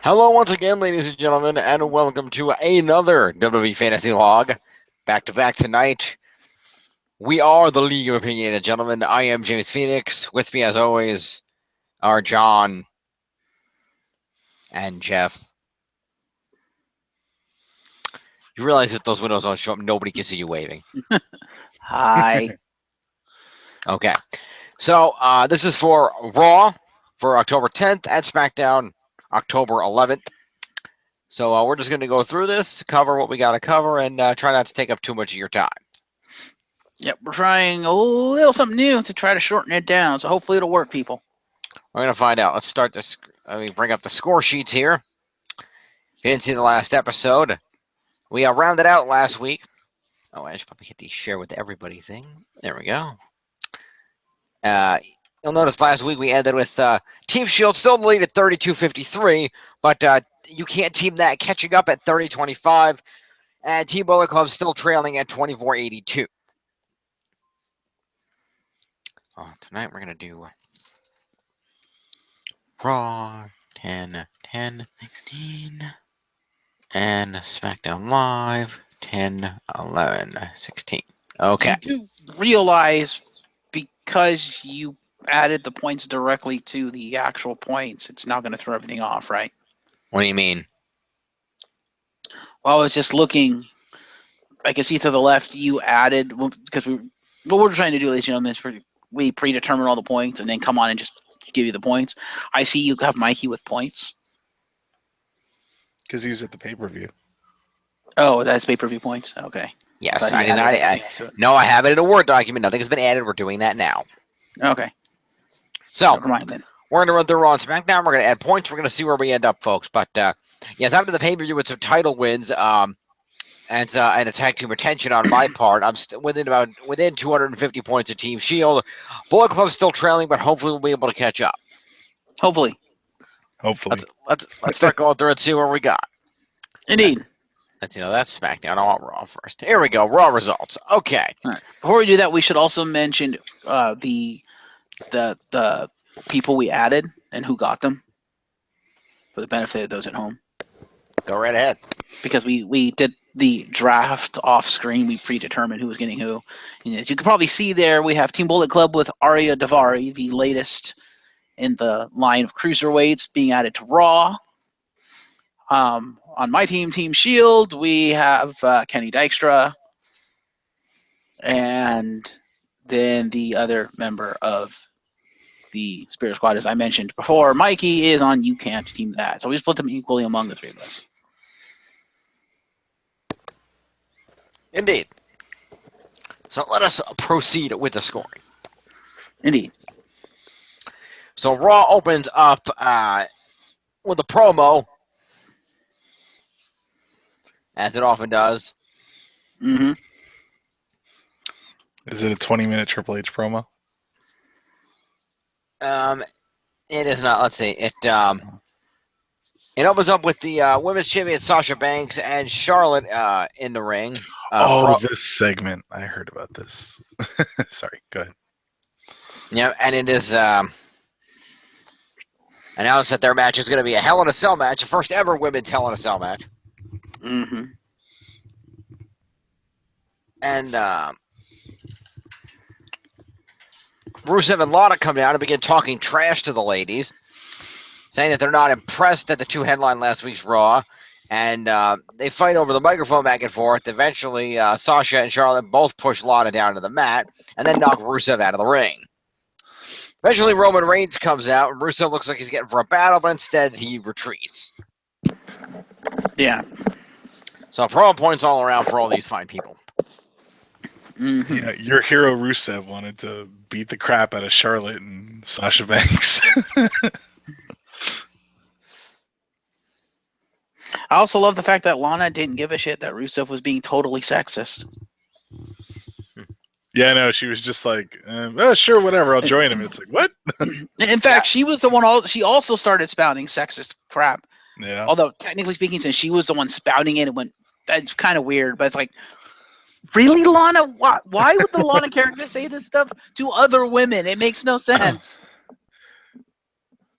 Hello once again, ladies and gentlemen, and welcome to another WWE Fantasy Log. Back to back tonight. We are the League of Opinionated Gentlemen. I am James Phoenix. With me, as always, are John and Jeff. You realize if those windows don't show up, nobody can see you waving. Hi. Okay. So, this is for Raw for October 10th and SmackDown October 11th. So, we're just going to go through this, cover what we got to cover, and try not to take up too much of your time. Yep, we're trying a little something new to try to shorten it down, so hopefully it'll work, people. We're going to find out. Let's start this. Let me bring up the score sheets here. If you didn't see the last episode, we rounded out last week. Oh, I should probably hit the share with everybody thing. There we go. You'll notice last week we ended with Team Shield still in the lead at 32-53, but you can't team that, catching up at 30-25, and Team Bullet Club still trailing at 24-82. Tonight we're going to do Raw 10, 10, 16, and SmackDown Live 10, 11, 16. Okay. I do realize because you added the points directly to the actual points, it's now going to throw everything off, right? What do you mean? Well, I was just looking. I can see to the left you added, because what we're trying to do, ladies and gentlemen, is we predetermine all the points and then come on and just give you the points. I see you have Mikey with points. Because he was at the pay-per-view. Oh, that's pay-per-view points? Okay. Yes, I did not. No, I have it in a Word document. Nothing has been added. We're doing that now. Okay. So, never mind then. We're going to run through Raw and SmackDown. We're going to add points. We're going to see where we end up, folks. But, yes, after the pay-per-view with some title wins and a tag team retention on my part, I'm within 250 points of Team Shield. Bullet Club's still trailing, but hopefully we'll be able to catch up. Hopefully. Let's start going through and see where we got. Indeed. That's SmackDown. I want Raw first. Here we go. Raw results. Okay. All right. Before we do that, we should also mention the people we added and who got them for the benefit of those at home. Go right ahead. Because we did the draft off screen. We predetermined who was getting who. And as you can probably see there, we have Team Bullet Club with Arya Davari, the latest in the line of cruiserweights, being added to Raw. On my team, Team Shield, we have Kenny Dykstra, and then the other member of the Spirit Squad, as I mentioned before, Mikey, is on You Can't Team That. So we split them equally among the three of us. Indeed. So let us proceed with the scoring. Indeed. So Raw opens up with a promo, as it often does. Mm-hmm. Is it a 20-minute Triple H promo? It is not. Let's see. It opens up with the women's champion Sasha Banks and Charlotte in the ring. This segment. I heard about this. Sorry, go ahead. Yeah, and it is announced that their match is going to be a Hell in a Cell match, the first ever women's Hell in a Cell match. Mm-hmm. And Rusev and Lana come down and begin talking trash to the ladies, saying that they're not impressed that the two headlined last week's Raw. And they fight over the microphone back and forth. Eventually, Sasha and Charlotte both push Lana down to the mat and then knock Rusev out of the ring. Eventually, Roman Reigns comes out, and Rusev looks like he's getting for a battle, but instead he retreats. Yeah. So promo points all around for all these fine people. Mm-hmm. Yeah, your hero Rusev wanted to beat the crap out of Charlotte and Sasha Banks. I also love the fact that Lana didn't give a shit that Rusev was being totally sexist. Yeah, no, she was just like, sure, whatever, I'll join him. It's like, what? In fact, she was the one. She also started spouting sexist crap. Yeah. Although technically speaking, since she was the one spouting it, that's kind of weird. But it's like, really, Lana? Why would the Lana character say this stuff to other women? It makes no sense.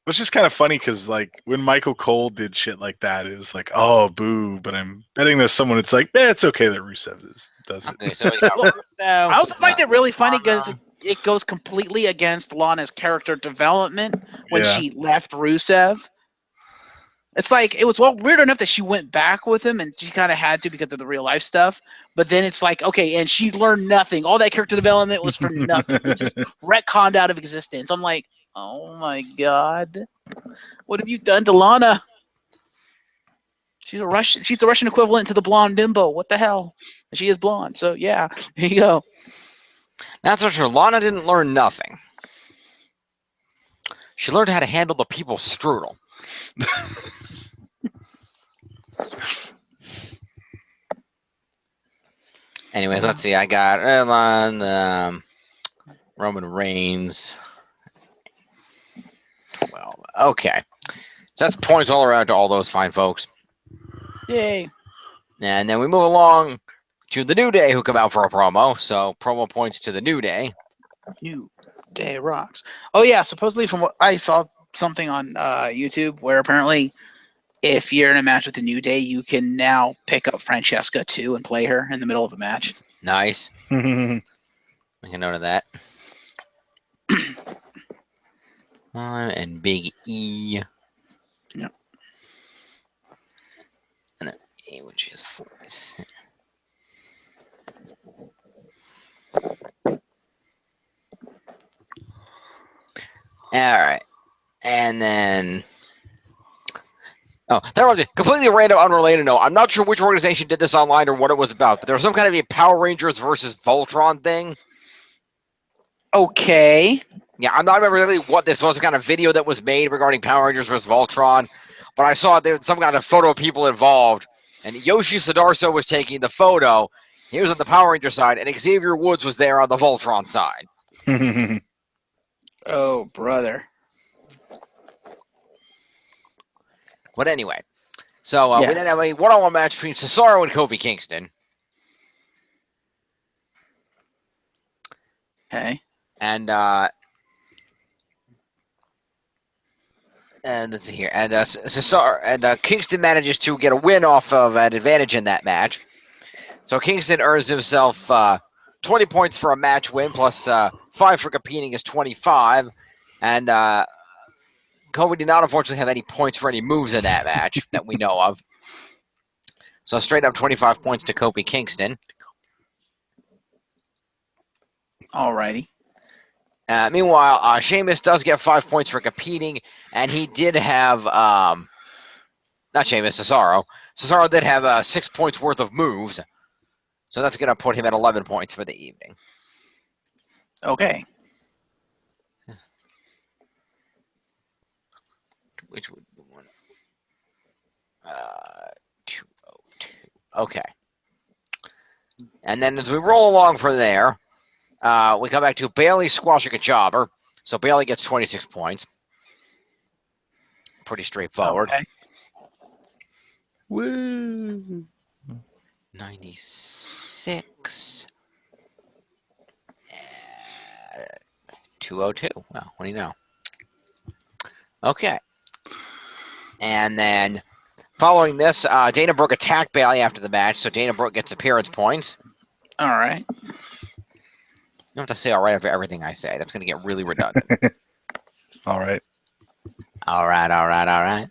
It's just kind of funny because, like, when Michael Cole did shit like that, it was like, oh, boo. But I'm betting there's someone that's like, it's okay that Rusev does it. Okay, so we got Rusev, I also find it really funny because Lana. it goes completely against Lana's character development when Yeah. she left Rusev. It's like it was weird enough that she went back with him, and she kind of had to because of the real life stuff. But then it's like, okay, and she learned nothing. All that character development was for nothing. It just retconned out of existence. I'm like, oh my god, what have you done to Lana? She's a Russian equivalent to the blonde bimbo. What the hell? She is blonde, so yeah, here you go. That's not true. Lana didn't learn nothing. She learned how to handle the people's strudel. Anyways, let's see. I got Roman Reigns. 12. Okay. So that's points all around to all those fine folks. Yay. And then we move along to the New Day, who come out for a promo. So promo points to the New Day. New Day rocks. Oh yeah, supposedly from what I saw something on YouTube where apparently if you're in a match with the New Day, you can now pick up Francesca too and play her in the middle of a match. Nice. Make a note of that. And Big E. Yep. And then A, which is 46. Alright. And then... Oh, that was completely random, unrelated note. I'm not sure which organization did this online or what it was about, but there was some kind of a Power Rangers versus Voltron thing. Okay. Yeah, I'm not remember really what this was, kind of video that was made regarding Power Rangers versus Voltron, but I saw there was some kind of photo of people involved, and Yoshi Sudarso was taking the photo. He was on the Power Ranger side, and Xavier Woods was there on the Voltron side. Oh, brother. But anyway, so Yes. we then have a one-on-one match between Cesaro and Kofi Kingston. Okay. And let's see here. And Cesaro and Kingston manages to get a win off of an advantage in that match. So Kingston earns himself 20 points for a match win, plus 5 for competing is 25. And Kofi did not unfortunately have any points for any moves in that match that we know of. So straight up 25 points to Kofi Kingston. Alrighty. Meanwhile, Sheamus does get 5 points for competing, and he did have not Sheamus, Cesaro. Cesaro did have 6 points worth of moves, so that's going to put him at 11 points for the evening. Okay. Which would be one? 202. Okay. And then as we roll along from there, we come back to Bayley squashing a jobber. So Bayley gets 26 points. Pretty straightforward. Okay. Woo! 96. 202. Well, what do you know? Okay. And then following this, Dana Brooke attacked Bayley after the match, so Dana Brooke gets appearance points. All right. You don't have to say all right for everything I say. That's going to get really redundant. All right. All right.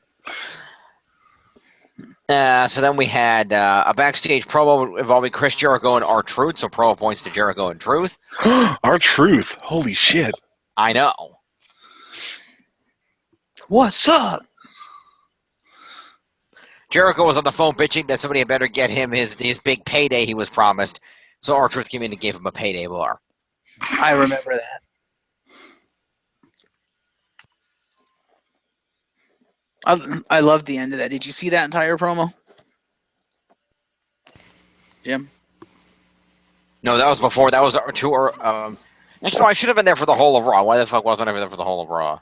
So then we had a backstage promo involving Chris Jericho and R-Truth, so promo points to Jericho and Truth. R-Truth. Holy shit. I know. What's up? Jericho was on the phone bitching that somebody had better get him his big payday he was promised. So R-Truth came in and gave him a payday bar. I remember that. I love the end of that. Did you see that entire promo? Jim? No, that was before. That was actually, no, I should have been there for the whole of Raw. Why the fuck wasn't I there for the whole of Raw?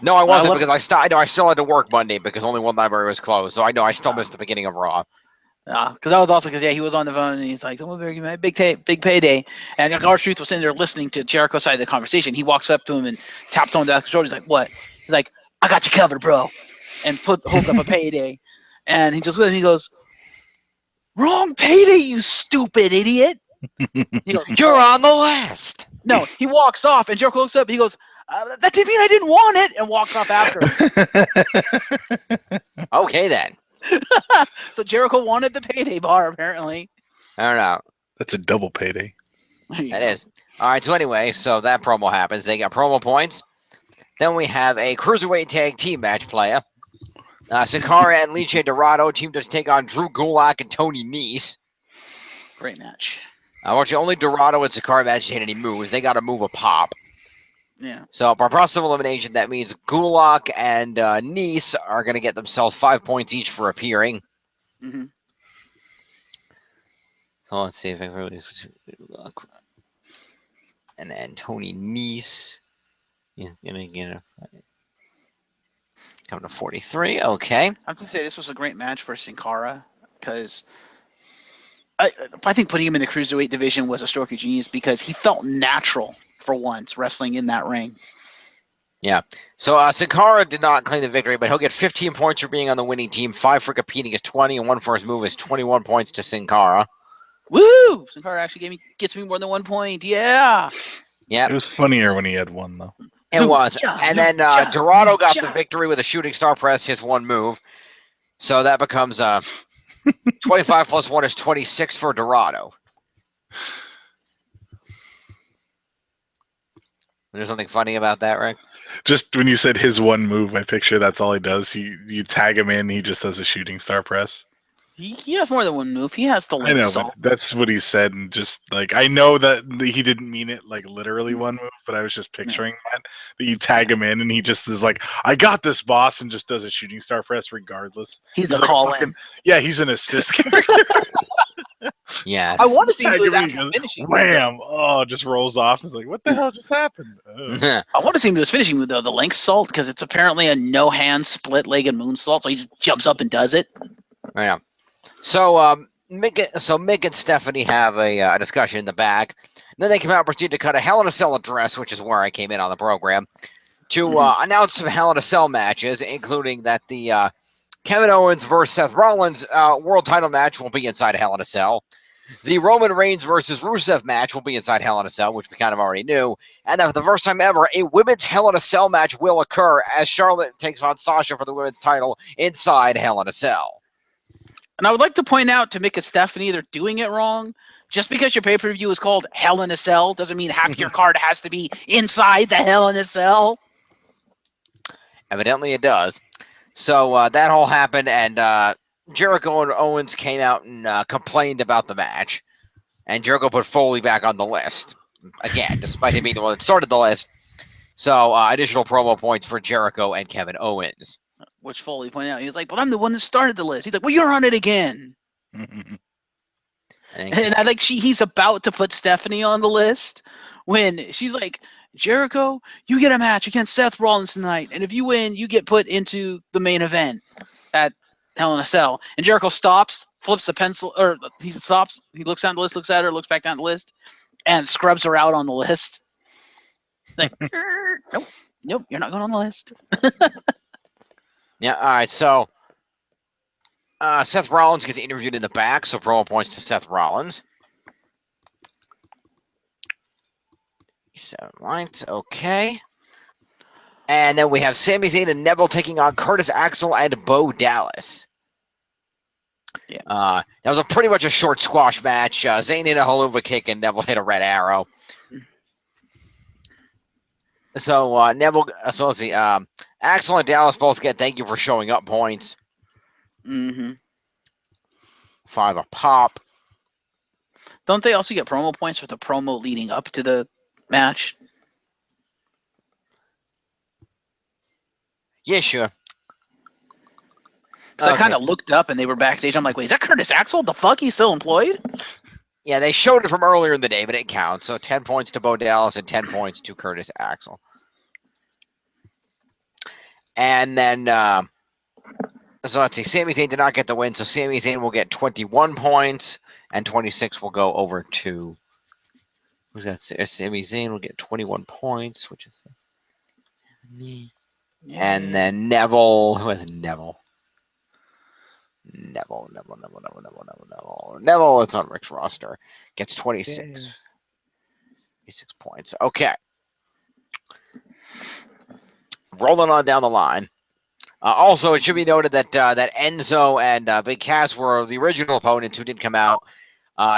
No, I wasn't because I know I still had to work Monday because only one library was closed. So I know I still missed the beginning of Raw. Because that was also because he was on the phone and he's like, "Oh, my big payday," and R-Truth was sitting there listening to Jericho's side of the conversation. He walks up to him and taps on the shoulder. He's like, "What?" He's like, I got you covered, bro. And holds up a payday. And he just he goes, wrong payday, you stupid idiot. He goes, You're on the list. no, he walks off, and Jericho looks up, and he goes, that didn't mean I didn't want it, and walks off after him. Okay, then. So Jericho wanted the payday bar, apparently. I don't know. That's a double payday. That is. All right, so anyway, so that promo happens. They got promo points. Then we have a Cruiserweight Tag Team match player. Sakara and Lince Dorado teamed to take on Drew Gulak and Tony Nese. Great match. Unfortunately, only Dorado and Sakara managed to hit any moves. They got to move a pop. Yeah. So, by process of elimination, that means Gulak and Nese are going to get themselves 5 points each for appearing. Mm-hmm. So, let's see if I really... And then Tony Nese is going to get a... Coming to 43, okay. I have to say this was a great match for Sin Cara because I think putting him in the cruiserweight division was a stroke of genius because he felt natural for once wrestling in that ring. Yeah. So Sin Cara did not claim the victory, but he'll get 15 points for being on the winning team. 5 for competing is 20, and 1 for his move is 21 points to Sin Cara. Woo! Sin Cara actually gets me more than 1 point. Yeah. Yeah. It was funnier when he had one though. It was. And then Dorado got the victory with a shooting star press, his one move. So that becomes 25 plus 1 is 26 for Dorado. There's something funny about that, Rick? Just when you said his one move, I picture that's all he does. You tag him in, he just does a shooting star press. He has more than one move. He has the I know, salt. but that's what he said, and just like I know that he didn't mean it like literally one move, but I was just picturing that you tag him in, and he just is like, "I got this, boss," and just does a shooting star press regardless. He's a like call-in. Yeah, he's an assist character. Yes. I want to see Tag his him in, actual finishing. Wham! Oh, just rolls off. It's like, what the hell just happened? I want to see him do his finishing move though, the length salt, because it's apparently a no-hand split-legged moonsault, so he just jumps up and does it. Yeah. So Mick and Stephanie have a discussion in the back. Then they come out and proceed to cut a Hell in a Cell address, which is where I came in on the program, to announce some Hell in a Cell matches, including that the Kevin Owens versus Seth Rollins world title match will be inside Hell in a Cell. The Roman Reigns versus Rusev match will be inside Hell in a Cell, which we kind of already knew. And for the first time ever, a women's Hell in a Cell match will occur as Charlotte takes on Sasha for the women's title inside Hell in a Cell. And I would like to point out to Mick and Stephanie, they're doing it wrong. Just because your pay-per-view is called Hell in a Cell doesn't mean half your card has to be inside the Hell in a Cell. Evidently it does. So that all happened, and Jericho and Owens came out and complained about the match. And Jericho put Foley back on the list. Again, despite him being the one that started the list. So additional promo points for Jericho and Kevin Owens. Which Foley pointed out. He was like, but I'm the one that started the list. He's like, well, you're on it again. And I think he's about to put Stephanie on the list when she's like, Jericho, you get a match against Seth Rollins tonight. And if you win, you get put into the main event at Hell in a Cell. And Jericho stops, flips the pencil, or he stops, he looks down the list, looks at her, looks back down the list, and scrubs her out on the list. Like, nope, you're not going on the list. Yeah, all right, so Seth Rollins gets interviewed in the back, so promo points to Seth Rollins. 7 points, okay. And then we have Sami Zayn and Neville taking on Curtis Axel and Bo Dallas. Yeah. That was pretty much a short squash match. Zayn hit a haluva kick and Neville hit a red arrow. So Neville, so let's see. Axel and Dallas both get thank you for showing up points. 5 a pop. Don't they also get promo points for the promo leading up to the match? Yeah, sure. So I kind of looked up and they were backstage. I'm like, wait, is that Curtis Axel? The fuck? He's still employed? Yeah, they showed it from earlier in the day, but it counts. So 10 points to Bo Dallas and 10 points to Curtis Axel. And then, so let's see, Sami Zayn did not get the win, so Sami Zayn will get 21 points, and 26 will go over to, who's got, Sami Zayn will get 21 points, which is And then Neville. Who has Neville? Neville. Neville, it's on Rick's roster. Gets 26. 26 points. Okay. Rolling on down the line. Also, it should be noted that that Enzo and Big Cass were the original opponents who didn't come out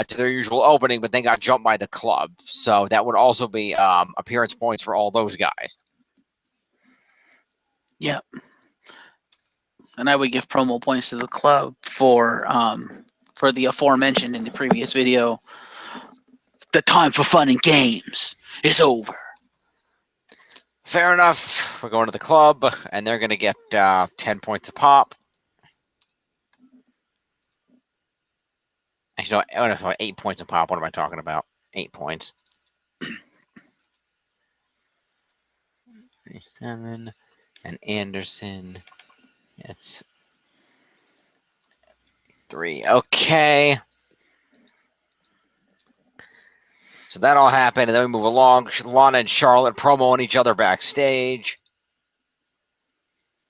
to their usual opening, but then got jumped by the club. So that would also be appearance points for all those guys. Yep. And I would give promo points to the club for the aforementioned in the previous video. The time for fun and games is over. Fair enough. We're going to the club, and they're going to get 10 points a pop. Actually, no, sorry, 8 points a pop. What am I talking about? 8 points. 7. And Anderson. It's 3. Okay. So that all happened, and then we move along. Lana and Charlotte promoing each other backstage.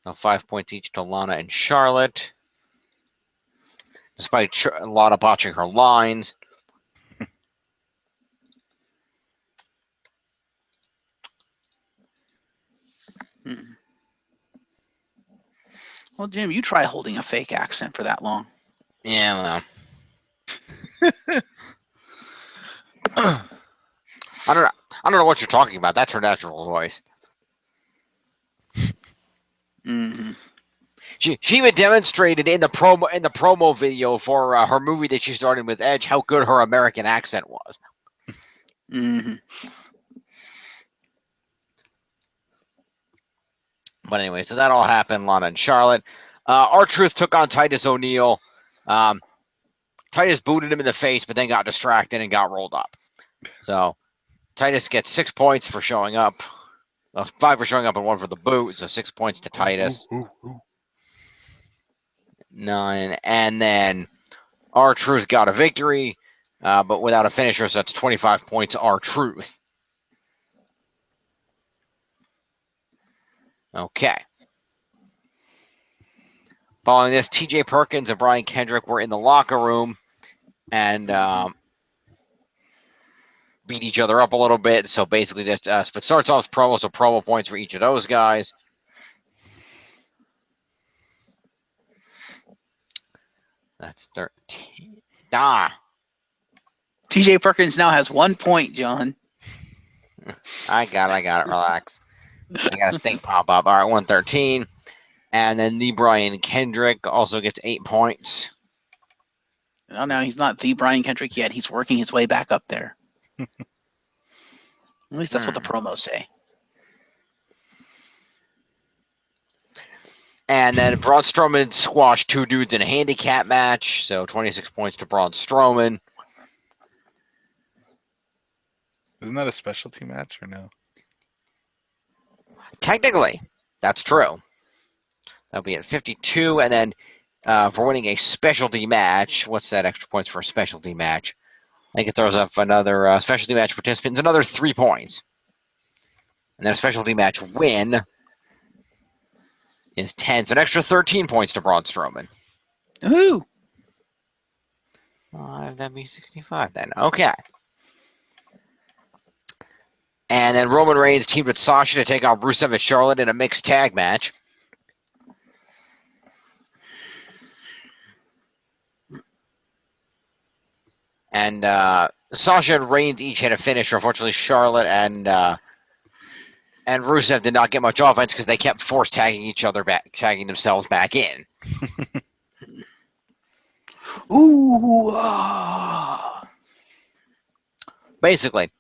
So 5 points each to Lana and Charlotte. Despite Lana botching her lines. Well, Jim, you try holding a fake accent for that long. Yeah, well. I don't know what you're talking about. That's her natural voice. Mm-hmm. She even demonstrated in the promo video for her movie that she started with Edge how good her American accent was. Mm-hmm. But anyway, so that all happened. Lana and Charlotte. R-Truth took on Titus O'Neil. Titus booted him in the face, but then got distracted and got rolled up. So Titus gets 6 points for showing up. 5 for showing up and 1 for the boot. So 6 points to Titus. 9. And then R-Truth got a victory, but without a finisher, so that's 25 points R-Truth. Okay. Following this, T.J. Perkins and Brian Kendrick were in the locker room and beat each other up a little bit. So basically, just but starts off as promo, so promo points for each of those guys. That's 13. TJ Perkins now has 1 point, John. I got it. Relax. I got a thing pop up. All right, 113. And then the Brian Kendrick also gets 8 points. Oh, no, he's not the Brian Kendrick yet. He's working his way back up there. At least that's what the promos say. And then Braun Strowman squashed 2 dudes in a handicap match. So 26 points to Braun Strowman. Isn't that a specialty match or no? Technically, that's true. That'll be at 52. And then for winning a specialty match, what's that extra points for a specialty match? I think it throws up another specialty match participants, another 3 points. And then a specialty match win is 10. So an extra 13 points to Braun Strowman. Ooh. 5, that'd be 65 then. Okay. And then Roman Reigns teamed with Sasha to take on Rusev and Charlotte in a mixed tag match. And Sasha and Reigns each had a finisher. Unfortunately, Charlotte and Rusev did not get much offense because they kept force tagging each other back, tagging themselves back in. Ooh. Basically.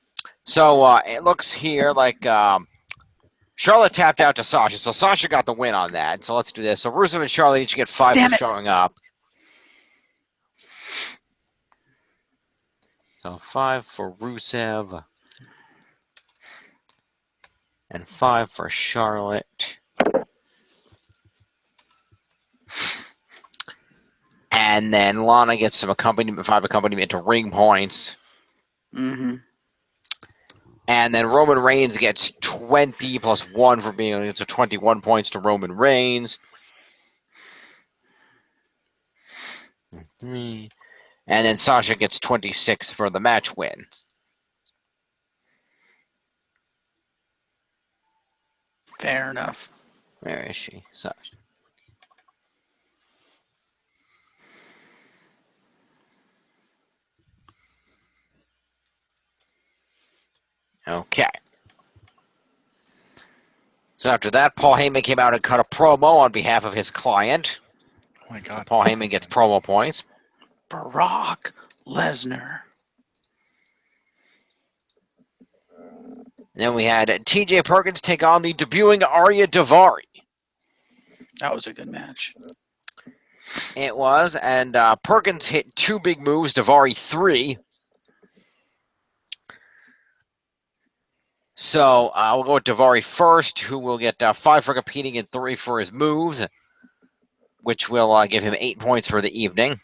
So it looks here like Charlotte tapped out to Sasha. So Sasha got the win on that. So let's do this. So Rusev and Charlotte each get 5 for showing up. So 5 for Rusev. And 5 for Charlotte. And then Lana gets some accompaniment, 5 accompaniment to ring points. Mm-hmm. And then Roman Reigns gets 20 plus 1 for being on it, so 21 points to Roman Reigns. 3. And then Sasha gets 26 for the match wins. Fair enough. Where is she? Sasha. Okay. So after that, Paul Heyman came out and cut a promo on behalf of his client. Oh my God. Paul Heyman gets promo points. Brock Lesnar. And then we had TJ Perkins take on the debuting Arya Daivari. That was a good match. It was, and Perkins hit 2 big moves, Daivari 3. So we'll go with Daivari first, who will get 5 for competing and 3 for his moves, which will give him 8 points for the evening.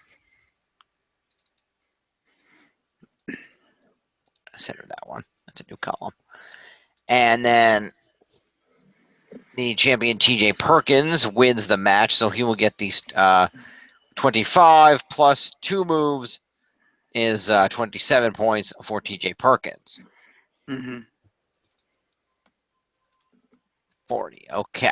Center that one. That's a new column. And then the champion TJ Perkins wins the match, so he will get these 25 plus 2 moves is 27 points for TJ Perkins. Mm-hmm. 40. Okay.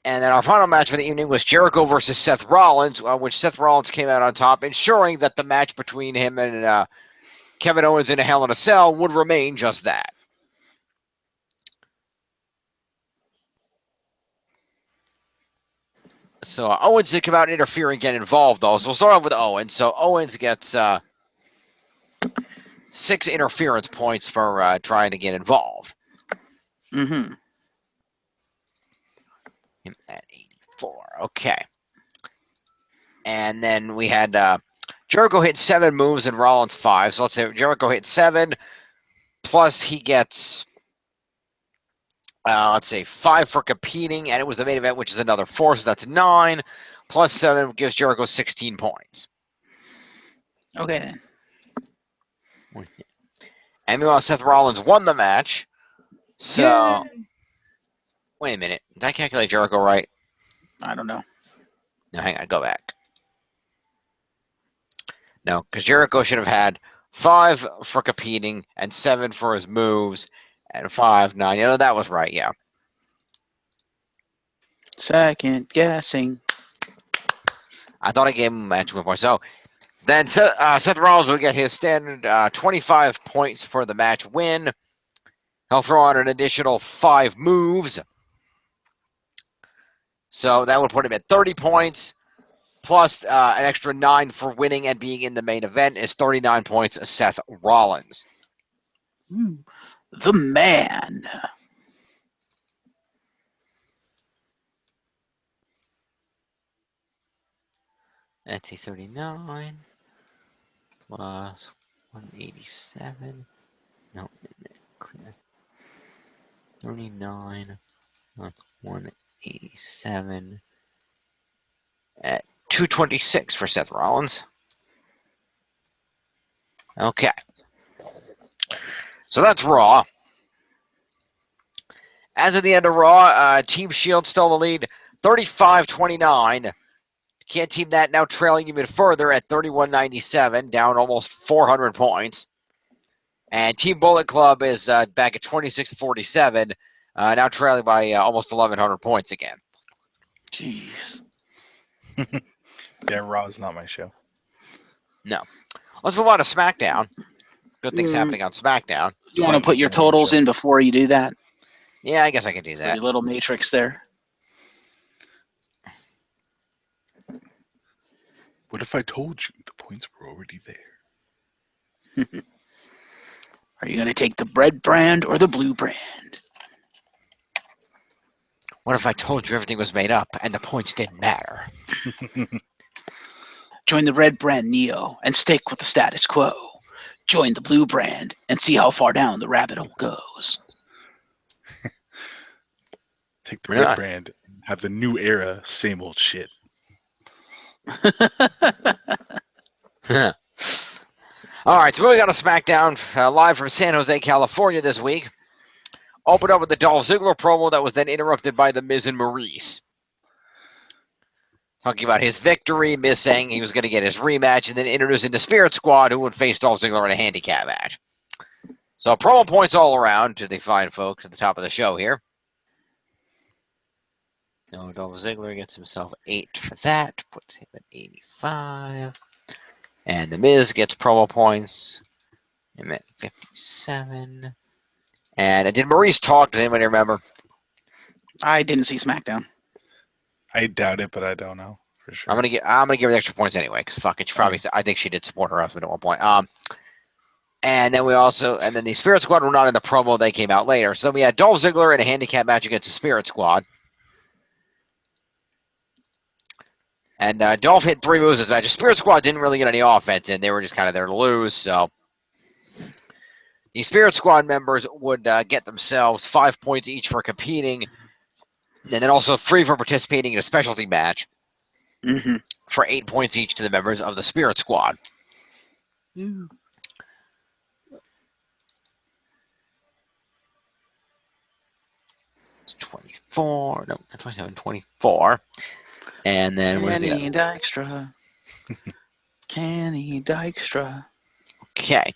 And then our final match for the evening was Jericho versus Seth Rollins, which Seth Rollins came out on top, ensuring that the match between him and Kevin Owens in a Hell in a Cell would remain just that. So Owens did come out and interfere and get involved, though. So we'll start off with Owens. So Owens gets 6 interference points for trying to get involved. Mm-hmm. Him at 84. Okay. And then we had Jericho hit 7 moves and Rollins 5. So let's say Jericho hit 7, plus he gets, let's say, 5 for competing, and it was the main event, which is another 4, so that's 9. Plus 7 gives Jericho 16 points. Okay, then. And meanwhile, Seth Rollins won the match. So, wait a minute. Did I calculate Jericho right? I don't know. No, hang on. Go back. No, because Jericho should have had 5 for competing and 7 for his moves and 5, 9. You know, that was right, yeah. Second guessing. I thought I gave him a match before. So then Seth Rollins will get his standard 25 points for the match win. He'll throw out an additional 5 moves. So that would put him at 30 points. Plus an extra 9 for winning and being in the main event is 39 points of Seth Rollins. The man. That's a 39 plus 187. No, clear. 39 plus 187 at 226 for Seth Rollins. Okay. So that's Raw. As of the end of Raw, Team Shield still in the lead, 35-29. Can't team that now trailing even further at 31-97, down almost 400 points. And Team Bullet Club is back at 26-47, now trailing by almost 1,100 points again. Jeez. Yeah, Raw is not my show. No. Let's move on to SmackDown. Good things happening on SmackDown. You want to put your totals in before you do that? Yeah, I guess I can do that. Your little matrix there. What if I told you the points were already there? Are you going to take the red brand or the blue brand? What if I told you everything was made up and the points didn't matter? Join the red brand, Neo, and stick with the status quo. Join the blue brand and see how far down the rabbit hole goes. Take the red brand and have the new era, same old shit. All right, so we got a Smackdown live from San Jose, California this week. Opened up with the Dolph Ziggler promo that was then interrupted by The Miz and Maurice. Talking about his victory, Miz saying he was going to get his rematch, and then introducing the Spirit Squad, who would face Dolph Ziggler in a handicap match. So promo points all around to the fine folks at the top of the show here. No, Dolph Ziggler gets himself 8 for that, puts him at 85. And The Miz gets promo points. I'm at 57. And did Maurice talk? Does anybody remember? I didn't see SmackDown. I doubt it, but I don't know for sure. I'm gonna give her the extra points anyway, because fuck it, she probably. I think she did support her husband at one point. And then the Spirit Squad were not in the promo; they came out later. So we had Dolph Ziggler in a handicap match against the Spirit Squad, and Dolph hit 3 moves this match. The Spirit Squad didn't really get any offense in; they were just kind of there to lose. So the Spirit Squad members would get themselves 5 points each for competing. And then also 3 for participating in a specialty match for 8 points each to the members of the Spirit Squad. It's 24. No, not 27, 24. And then what is it? Kenny Dykstra. Kenny Dykstra. Okay.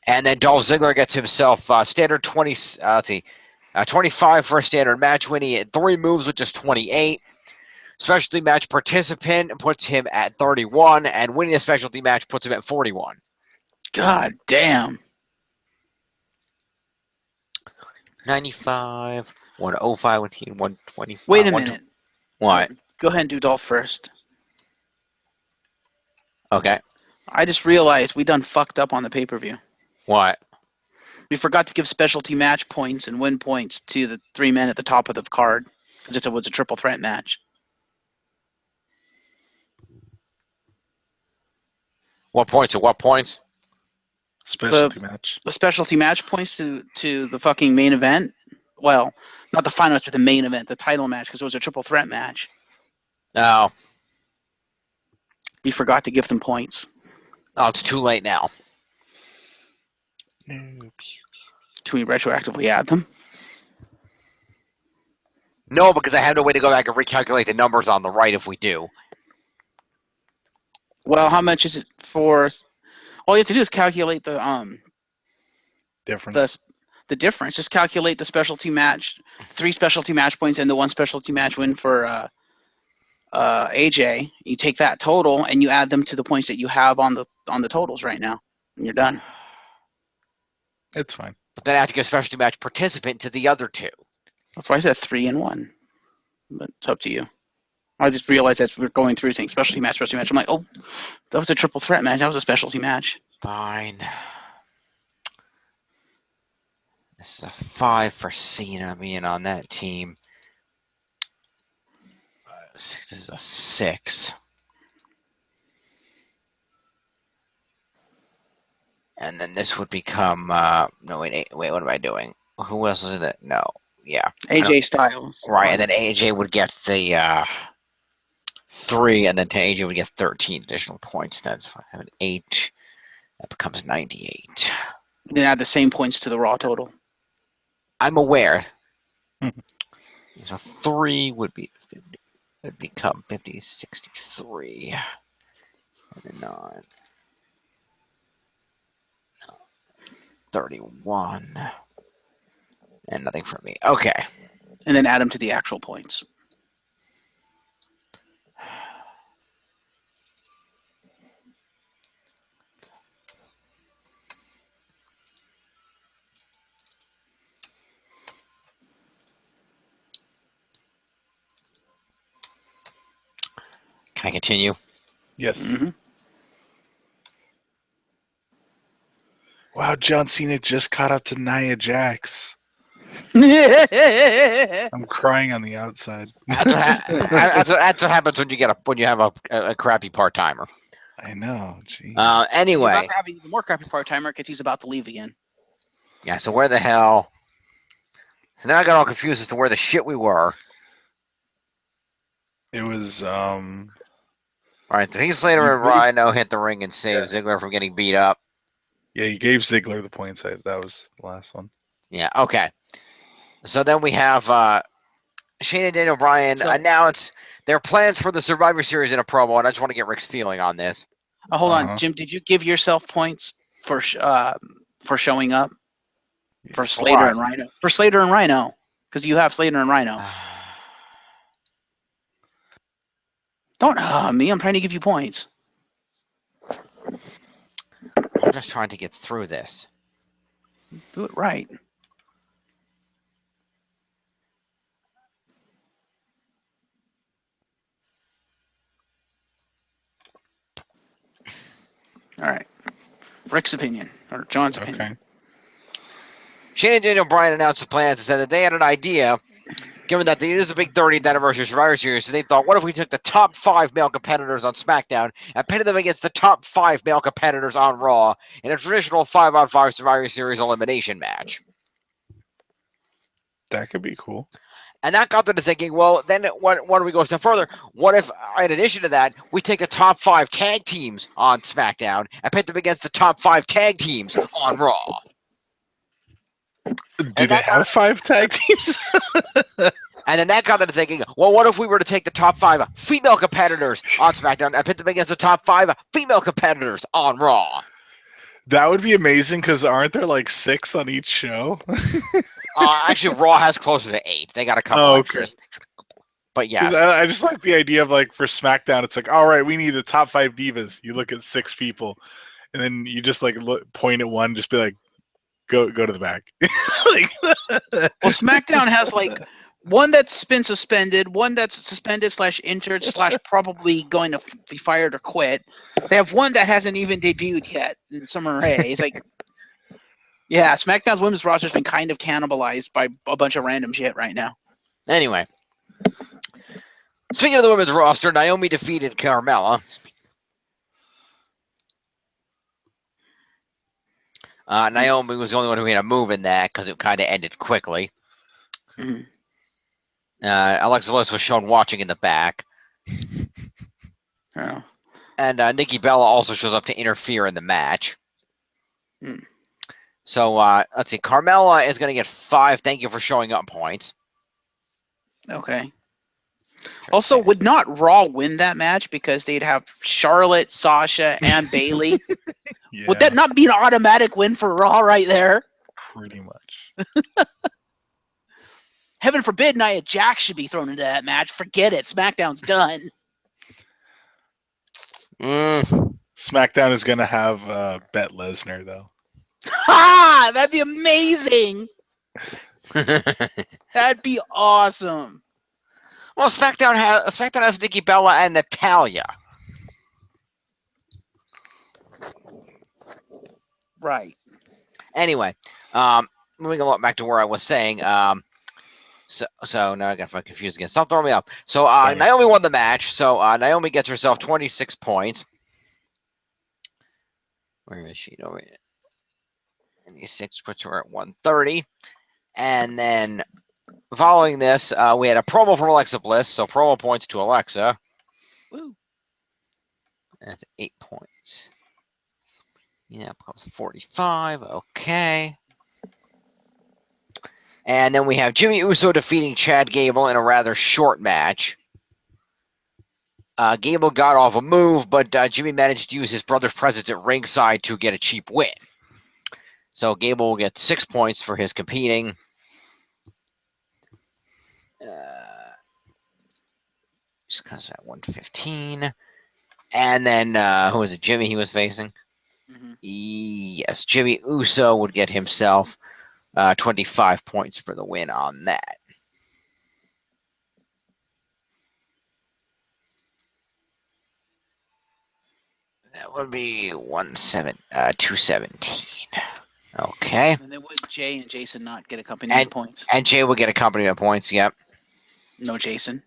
And then Dolph Ziggler gets himself standard 20. 25 for a standard match win. He had 3 moves, which is 28. Specialty match participant puts him at 31, and winning a specialty match puts him at 41. God damn. 95, 105, 120. Wait a minute. What? Go ahead and do Dolph first. Okay. I just realized we done fucked up on the pay-per-view. What? We forgot to give specialty match points and win points to the 3 men at the top of the card, because it was a triple threat match. What points and what points? Specialty match. The specialty match points to the fucking main event. Well, not the final match, but the main event, the title match, because it was a triple threat match. Oh. We forgot to give them points. Oh, it's too late now. Can we retroactively add them? No, because I have no way to go back and recalculate the numbers on the right if we do. Well, how much is it for? All you have to do is calculate the Difference. The difference. Just calculate the specialty match, 3 specialty match points, and the 1 specialty match win for AJ. You take that total and you add them to the points that you have on the totals right now, and you're done. It's fine. But then I have to give specialty match participant to the other 2. That's why I said 3 and 1. But it's up to you. I just realized as we're going through saying specialty match. I'm like, oh, that was a triple threat match. That was a specialty match. Fine. This is a 5 for Cena being on that team. This is a 6. And then this would become no wait, what am I doing? Who else is in it? No. Yeah. AJ Styles. Right, and then AJ would get the 3, and then AJ would get 13 additional points. That's 8. That becomes 98. Then add the same points to the Raw total. I'm aware. So 3 would be 50. It would become 50, 63. And then 9. 31. And nothing from me. Okay. And then add them to the actual points. Can I continue? Yes. Mm-hmm. Wow, John Cena just caught up to Nia Jax. I'm crying on the outside. That's what happens when you have a crappy part timer. I know. Geez. Anyway. He's about to have an even more crappy part timer because he's about to leave again. Yeah. So where the hell? So now I got all confused as to where the shit we were. It was All right. So Heath Slater and Rhino hit the ring and saved Ziggler from getting beat up. Yeah, you gave Ziggler the points. That was the last one. Yeah, okay. So then we have Shane and Daniel Bryan announce their plans for the Survivor Series in a promo, and I just want to get Rick's feeling on this. Hold on, Jim. Did you give yourself points for showing up for Slater and Rhino? For Slater and Rhino, because you have Slater and Rhino. Don't me. I'm trying to give you points. I'm just trying to get through this. Do it right. All right. Rick's opinion, or John's opinion. Shane and Daniel Bryan announced the plans and said that they had an idea, given that it is a big 30th anniversary Survivor Series, so they thought, what if we took the top 5 male competitors on SmackDown and pitted them against the top 5 male competitors on Raw in a traditional 5-on-5 Survivor Series elimination match? That could be cool. And that got them to thinking, well, then what do we go a step further? What if, in addition to that, we take the top 5 tag teams on SmackDown and pit them against the top 5 tag teams on Raw? Do they have 5 tag teams? And then that got them to thinking, well, what if we were to take the top 5 female competitors on SmackDown and pit them against the top 5 female competitors on Raw? That would be amazing, because aren't there like 6 on each show? Actually, Raw has closer to 8. They got a couple extras. But yeah. I just like the idea of, like, for SmackDown, it's like, all right, we need the top 5 divas. You look at 6 people, and then you just, like, point at one, just be like, go to the back. Well, SmackDown has, like, one that's been suspended, one that's suspended / injured / probably going to be fired or quit. They have one that hasn't even debuted yet in Summer Rae. It's like, yeah, SmackDown's women's roster's been kind of cannibalized by a bunch of random shit right now. Anyway, speaking of the women's roster, Naomi defeated Carmella. Naomi was the only one who had a move in that because it kind of ended quickly. Mm-hmm. Alexa Bliss was shown watching in the back. Oh. And Nikki Bella also shows up to interfere in the match. Mm. So, let's see. Carmella is going to get 5 thank you for showing up points. Okay. Also, would not Raw win that match because they'd have Charlotte, Sasha, and Bayley? Yeah. Would that not be an automatic win for Raw right there? Pretty much. Heaven forbid Nia Jax should be thrown into that match. Forget it. SmackDown's done. SmackDown is going to have Bet Lesnar, though. Ha! That'd be amazing. That'd be awesome. Well, SmackDown has Nikki Bella and Natalya. Right. Anyway, moving along back to where I was saying. So now I got confused again. Stop throwing me up. So Naomi won the match. So Naomi gets herself 26 points. Where is she? 26 puts her at 130. And then following this, we had a promo from Alexa Bliss. So promo points to Alexa. Woo. That's 8 points. Yeah, becomes 45. Okay. And then we have Jimmy Uso defeating Chad Gable in a rather short match. Gable got off a move, but Jimmy managed to use his brother's presence at ringside to get a cheap win. So Gable will get 6 points for his competing. Just because at 115. And then, who was it? Jimmy he was facing? Mm-hmm. Yes, Jimmy Uso would get himself 25 points for the win on that. That would be 217. Okay. And then would Jay and Jason not get accompaniment points? And Jay will get accompaniment points, yep. No Jason.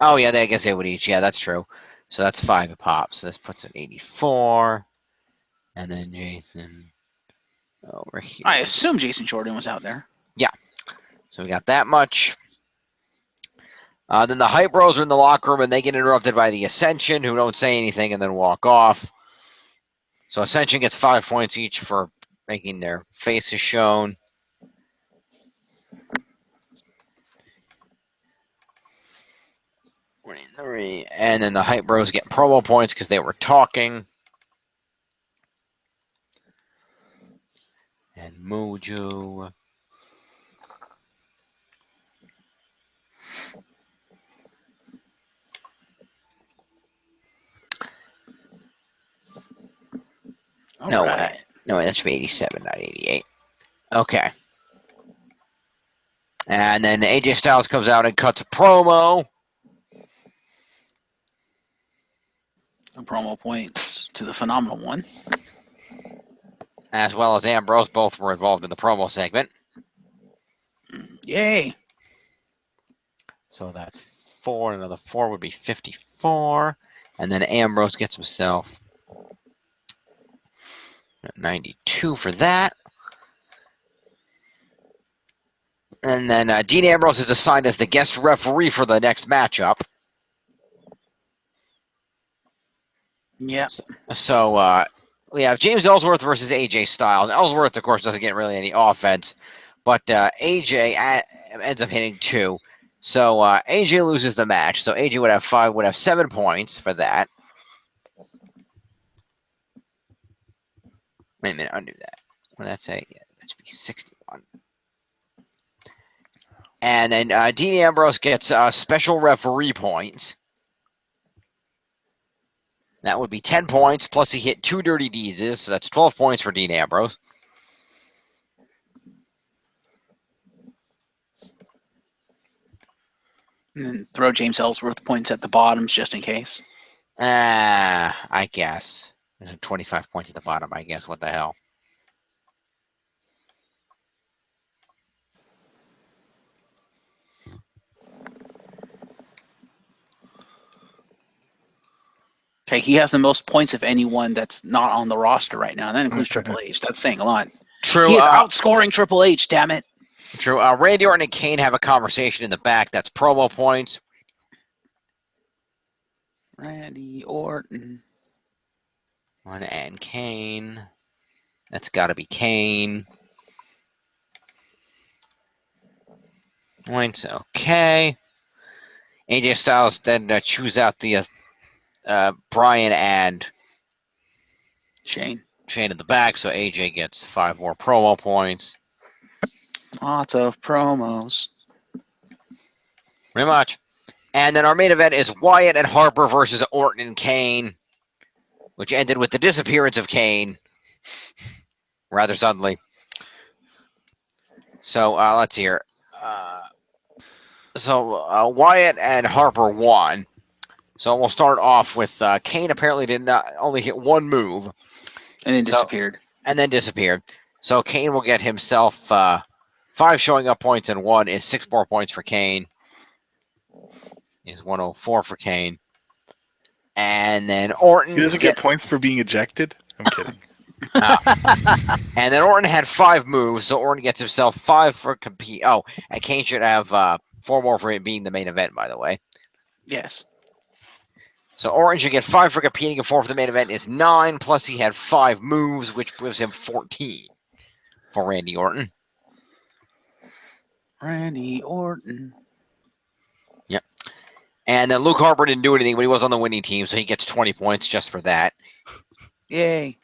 Oh, yeah, I guess they would each. Yeah, that's true. So that's 5 a pop. So this puts it 84. And then Jason over here. I assume Jason Jordan was out there. Yeah. So we got that much. Then the Hype Bros are in the locker room, and they get interrupted by the Ascension, who don't say anything and then walk off. So Ascension gets 5 points each for making their faces shown. And then the Hype Bros get promo points because they were talking. And Mojo. No way. No, that's for 87, not 88. Okay. And then AJ Styles comes out and cuts a promo. The promo points to the Phenomenal One. As well as Ambrose, both were involved in the promo segment. Yay. So that's 4. Another 4 would be 54. And then Ambrose gets himself 92 for that. And then Dean Ambrose is assigned as the guest referee for the next matchup. Yeah. So we have James Ellsworth versus AJ Styles. Ellsworth, of course, doesn't get really any offense, but AJ ends up hitting 2. So AJ loses the match. So AJ would have 7 points for that. Wait a minute, undo that. What did that say? Yeah, that should be 61. And then Dean Ambrose gets special referee points. That would be 10 points, plus he hit 2 Dirty Deezes, so that's 12 points for Dean Ambrose. And then throw James Ellsworth points at the bottoms just in case. I guess. There's 25 points at the bottom, I guess. What the hell? Okay, he has the most points of anyone that's not on the roster right now, and that includes Triple H. That's saying a lot. True. He is outscoring Triple H, damn it. True. Randy Orton and Kane have a conversation in the back. That's promo points. Randy Orton. And Kane. That's got to be Kane. Points, okay. AJ Styles then chews out the Brian and Shane in the back, so AJ gets 5 more promo points. Lots of promos. Pretty much. And then our main event is Wyatt and Harper versus Orton and Kane, which ended with the disappearance of Kane rather suddenly. So let's hear. So Wyatt and Harper won. So we'll start off with Kane apparently did not only hit 1 move. And then disappeared. And then disappeared. So Kane will get himself 5 showing up points, and 1 is 6 more points for Kane. Is 104 for Kane. And then Orton. He doesn't get points for being ejected? I'm kidding. And then Orton had 5 moves, so Orton gets himself 5 for compete. Oh, and Kane should have 4 more for it being the main event, by the way. Yes. So Orton should get 5 for competing, and 4 for the main event is 9, plus he had 5 moves, which gives him 14 for Randy Orton. Randy Orton. Yep. And then Luke Harper didn't do anything, but he was on the winning team, so he gets 20 points just for that. Yay.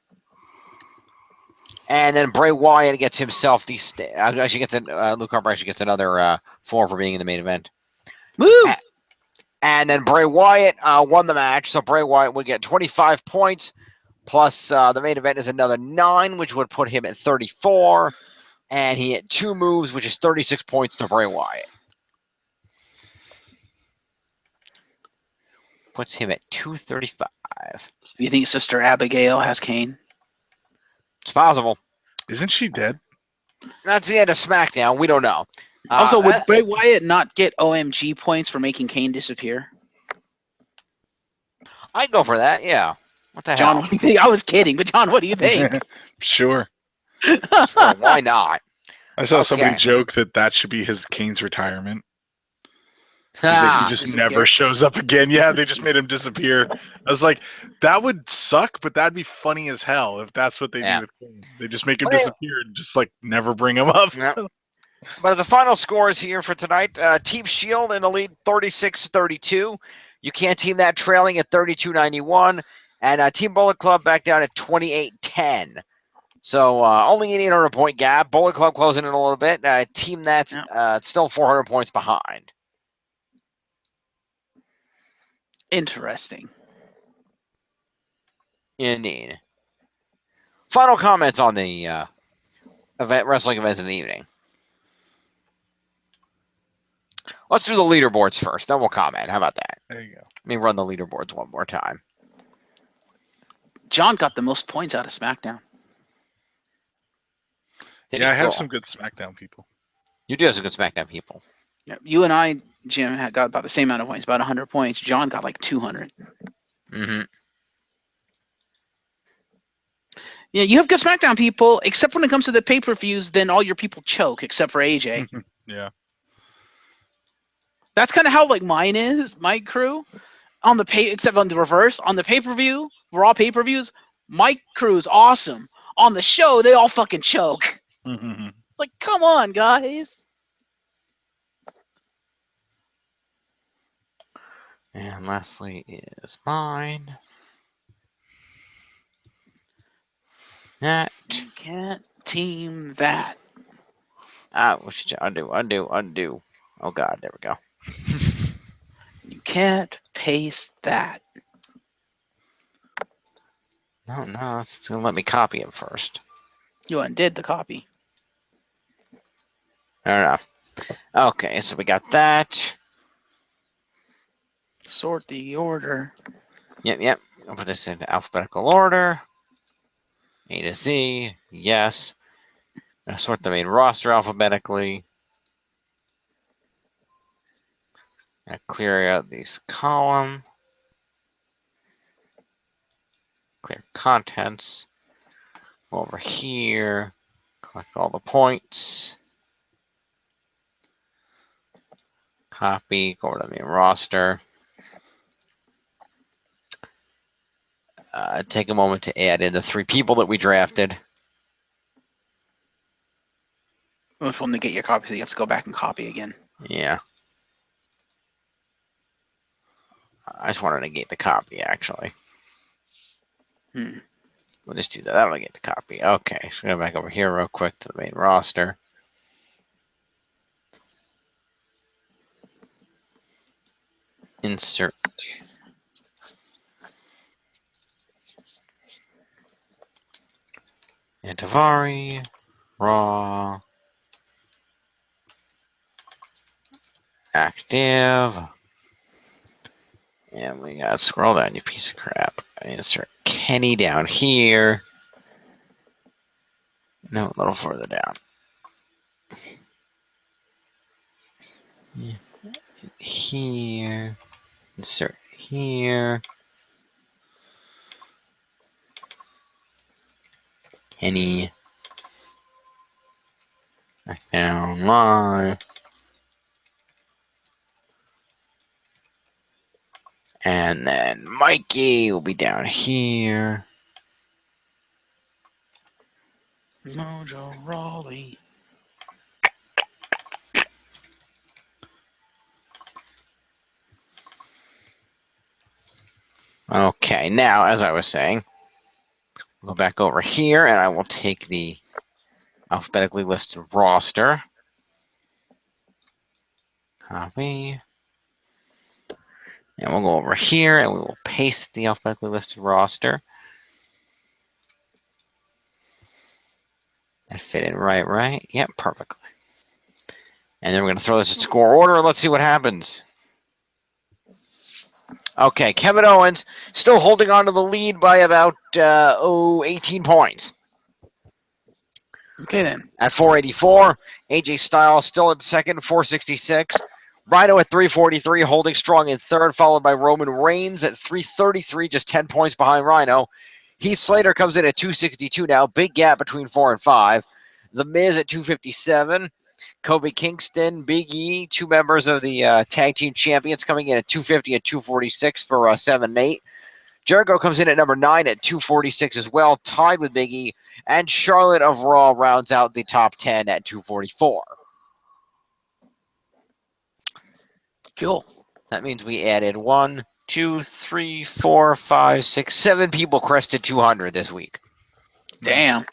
And then Bray Wyatt gets himself Luke Harper actually gets another 4 for being in the main event. Woo! And then Bray Wyatt won the match, so Bray Wyatt would get 25 points, plus the main event is another 9, which would put him at 34. And he hit 2 moves, which is 36 points to Bray Wyatt. Puts him at 235. You think Sister Abigail has Kane? It's possible. Isn't she dead? That's the end of SmackDown. We don't know. Also, would Bray Wyatt not get OMG points for making Kane disappear? I'd go for that, yeah. What the John, hell? what do you think? I was kidding, but John, what do you think? Sure. Sure, why not? I saw somebody Okay. joke that should be his Kane's retirement. He's like, he Ah, just disappear. never shows up again. Yeah, they just made him disappear. I was like, that would suck, but that'd be funny as hell if that's what they Yeah. do with Kane. They just make him But it- disappear and just like never bring him up. yeah. But the final scores here for tonight, Team Shield in the lead 36-32. You can't team that trailing at 32-91. And Team Bullet Club back down at 28-10. So only an 800-point gap. Bullet Club closing in a little bit. Team that's still 400 points behind. Interesting. Indeed. Final comments on the wrestling events of the evening. Let's do the leaderboards first, then we'll comment. How about that? There you go. Let me run the leaderboards one more time. John got the most points out of SmackDown. Did Yeah, he? I have Cool. some good SmackDown people. You do have some good SmackDown people. Yeah, you and I, Jim, had got about the same amount of points, about 100 points. John got like 200. Mm-hmm. Yeah, you have good SmackDown people, except when it comes to the pay-per-views, then all your people choke, except for AJ. Yeah. That's kind of how like mine is, my crew. On the except on the reverse, on the pay-per-view, Raw pay-per-views, my crew is awesome. On the show, they all fucking choke. It's like, come on, guys. And Leslie is mine. That. You can't team that. What should you undo. Oh God, there we go. You can't paste that. No, it's gonna let me copy it first. You undid the copy. Fair enough. Okay, so we got that. Sort the order. Yep. I'll put this in alphabetical order. A to Z, yes. I'll sort the main roster alphabetically. I'll clear out this column. Clear contents. Go over here. Collect all the points. Copy. Go over to the main roster. Take a moment to add in the 3 people that we drafted. Most one to get your copy, so you have to go back and copy again. Yeah. I just want to negate the copy, actually. We'll just do that. That'll negate the copy. Okay, so go back over here real quick to the main roster. Insert. And Tavari, Raw, Active, and we got scroll down, you piece of crap. Insert Kenny down here. No, a little further down. Here, insert here. Kenny. Back down live. And then Mikey will be down here. Mojo Rawley. Okay, now, as I was saying, we'll go back over here, and I will take the alphabetically listed roster. Copy. And we'll go over here, and we will paste the alphabetically listed roster. That fit in right? Yep, perfectly. And then we're going to throw this in score order, and let's see what happens. Okay, Kevin Owens still holding on to the lead by about 18 points. Okay, then. At 484, AJ Styles still at second, 466. Rhino at 343, holding strong in third, followed by Roman Reigns at 333, just 10 points behind Rhino. Heath Slater comes in at 262 now, big gap between 4 and 5. The Miz at 257. Kobe Kingston, Big E, two members of the tag team champions, coming in at 250 and 246 for 7 and 8. Jericho comes in at number 9 at 246 as well, tied with Big E. And Charlotte of Raw rounds out the top 10 at 244. Cool. That means we added 1, 2, 3, 4, 5, 6, 7 people crested 200 this week. Damn.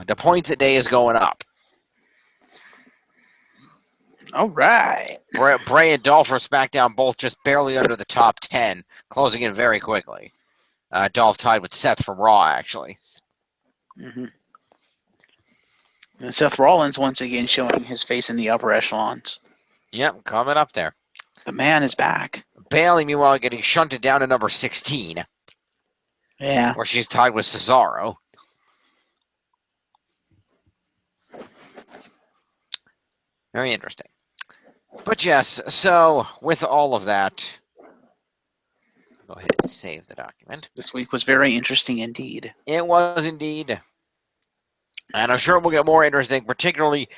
The points a day is going up. All right. Bray and Dolph for SmackDown both just barely under the top 10, closing in very quickly. Dolph tied with Seth from Raw, actually. Mm-hmm. And Seth Rollins once again showing his face in the upper echelons. Yep, coming up there. The man is back. Bailey, meanwhile, getting shunted down to number 16, Yeah. where she's tied with Cesaro. Very interesting. But yes, so with all of that, go ahead and save the document. This week was very interesting indeed. It was indeed. And I'm sure it will get more interesting, particularly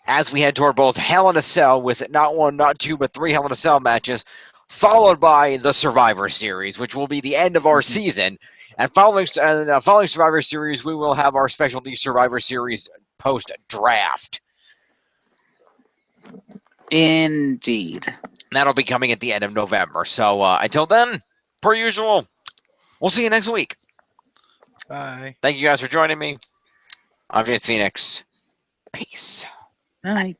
as we head toward both Hell in a Cell with not 1, not 2, but 3 Hell in a Cell matches, followed by the Survivor Series, which will be the end of our season. And following Survivor Series, we will have our specialty Survivor Series post-draft. Indeed. That'll be coming at the end of November. So until then, per usual, we'll see you next week. Bye. Thank you guys for joining me. I'm James Phoenix. Peace. All right.